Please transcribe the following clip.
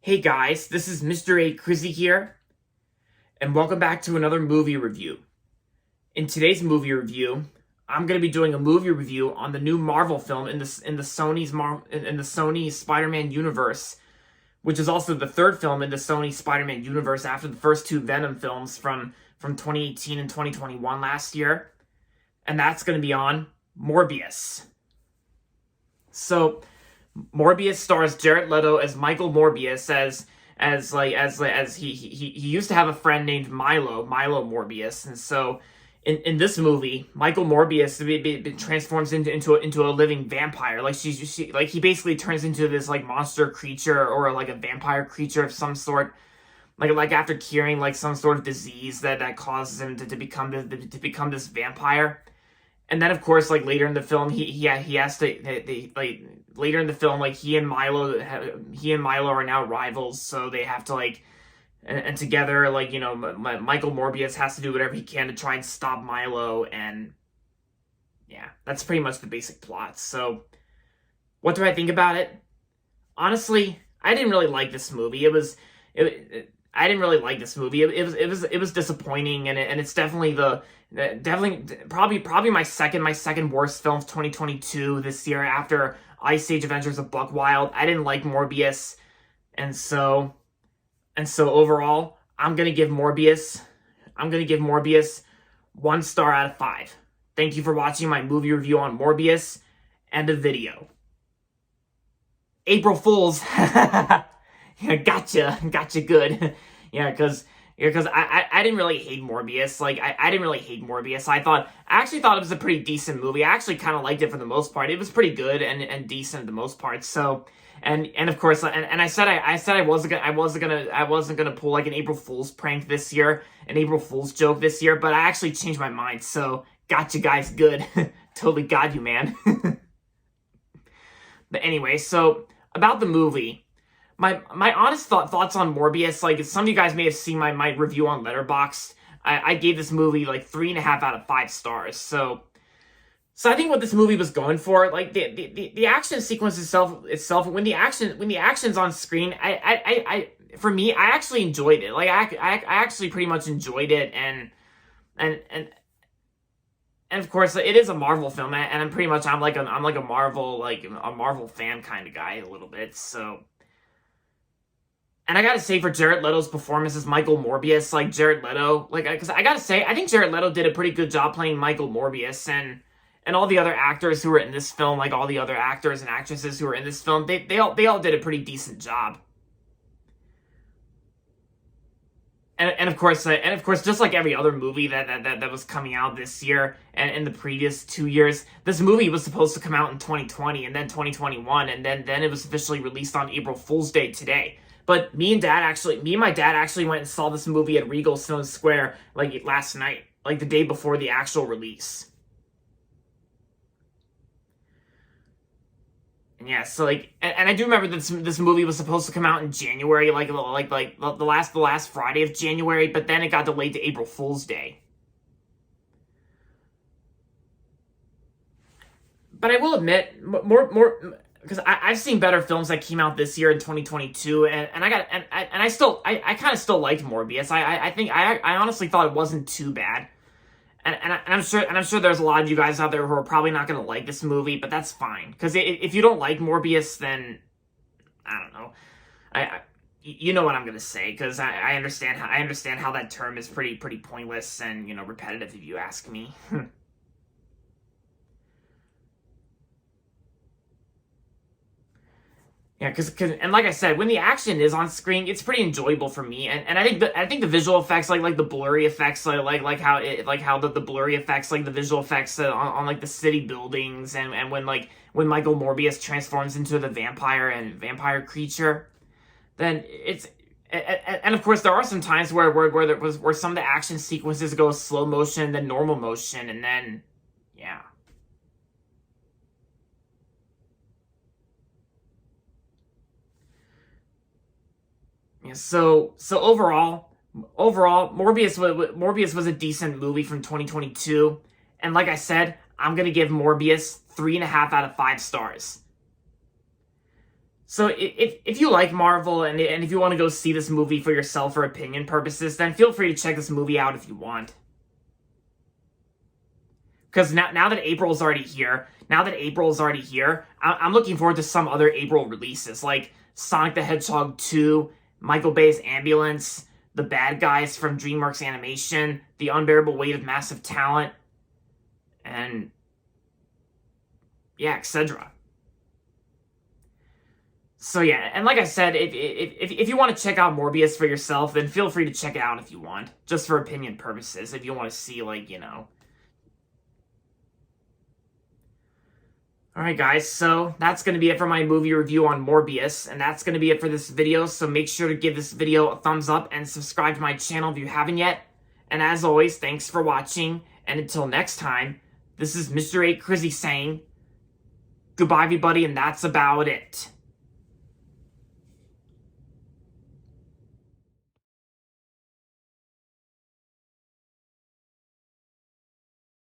Hey guys, this is Mr. A. Crizzy here, and welcome back to another movie review. In today's movie review, I'm going to be doing a movie review on the new Marvel film in the Sony Spider-Man universe, which is also the third film in the Sony Spider-Man universe after the first two Venom films from 2018 and 2021 last year, and that's going to be on Morbius. So, Morbius stars Jared Leto as Michael Morbius, as he used to have a friend named Milo Morbius, and so in this movie, Michael Morbius transforms into a living vampire. He basically turns into this like monster creature or like a vampire creature of some sort. Like after curing like some sort of disease that causes him to become this vampire. And then, of course, like later in the film, he has to later in the film, like he and Milo are now rivals, so they have to and together, Michael Morbius has to do whatever he can to try and stop Milo, and yeah, that's pretty much the basic plot. So, what do I think about it? Honestly, I didn't really like this movie. I didn't really like this movie. It was disappointing, and it's definitely probably my second worst film of 2022 this year after Ice Age Adventures of Buck Wild. I didn't like Morbius, and so overall, I'm gonna give Morbius 1 star out of 5. Thank you for watching my movie review on Morbius. End of video. April Fools. Yeah, gotcha good. Yeah, because I didn't really hate Morbius. I didn't really hate Morbius. I actually thought it was a pretty decent movie. I actually kind of liked it for the most part. It was pretty good and decent for the most part. So, and of course, and I said I wasn't gonna pull like an April Fool's prank this year, an April Fool's joke this year, but I actually changed my mind. So, gotcha guys, good. Totally got you, man. But anyway, so about the movie. My honest thoughts on Morbius, like some of you guys may have seen my review on Letterboxd. I gave this movie like 3.5 out of 5 stars. So I think what this movie was going for, like the action sequence itself, when the action's on screen, for me, I actually enjoyed it. Like I actually pretty much enjoyed it, and of course it is a Marvel film, and I'm like a Marvel fan kind of guy a little bit, so. And I gotta say, for Jared Leto's performance as Michael Morbius, because I gotta say, I think Jared Leto did a pretty good job playing Michael Morbius, and all the other actors who were in this film, like all the other actors and actresses who were in this film, they all did a pretty decent job. And of course, just like every other movie that was coming out this year and in the previous 2 years, this movie was supposed to come out in 2020 and then 2021, and then it was officially released on April Fool's Day today. But me and my dad actually went and saw this movie at Regal Stone Square like last night, like the day before the actual release. And yeah, so and I do remember this movie was supposed to come out in January, like the last Friday of January, but then it got delayed to April Fool's Day. But I will admit, more because I've seen better films that came out this year in 2022, and I kind of still liked Morbius. I honestly thought it wasn't too bad, and I'm sure there's a lot of you guys out there who are probably not gonna like this movie, but that's fine, because if you don't like Morbius, then I don't know, you know what I'm gonna say, because I understand how that term is pretty pointless and repetitive if you ask me. Yeah, and like I said, when the action is on screen, it's pretty enjoyable for me, and I think the visual effects, like the blurry effects, like how the blurry effects, like the visual effects on like the city buildings, and when Michael Morbius transforms into the vampire creature, then it's and of course there are some times where some of the action sequences go slow motion, then normal motion, and then yeah. Yeah, so overall, Morbius was a decent movie from 2022, and like I said, I'm gonna give Morbius 3.5 out of 5 stars. So if you like Marvel and if you want to go see this movie for yourself for opinion purposes, then feel free to check this movie out if you want. Because now that April's already here, I'm looking forward to some other April releases, like Sonic the Hedgehog 2, Michael Bay's Ambulance, The Bad Guys from DreamWorks Animation, The Unbearable Weight of Massive Talent, and yeah, etc. So yeah, and like I said, if you want to check out Morbius for yourself, then feel free to check it out if you want, just for opinion purposes, if you want to see, like, you know. Alright guys, so that's going to be it for my movie review on Morbius, and that's going to be it for this video, so make sure to give this video a thumbs up and subscribe to my channel if you haven't yet. And as always, thanks for watching, and until next time, this is Mr. A. Crizzy saying, goodbye everybody, and that's about it.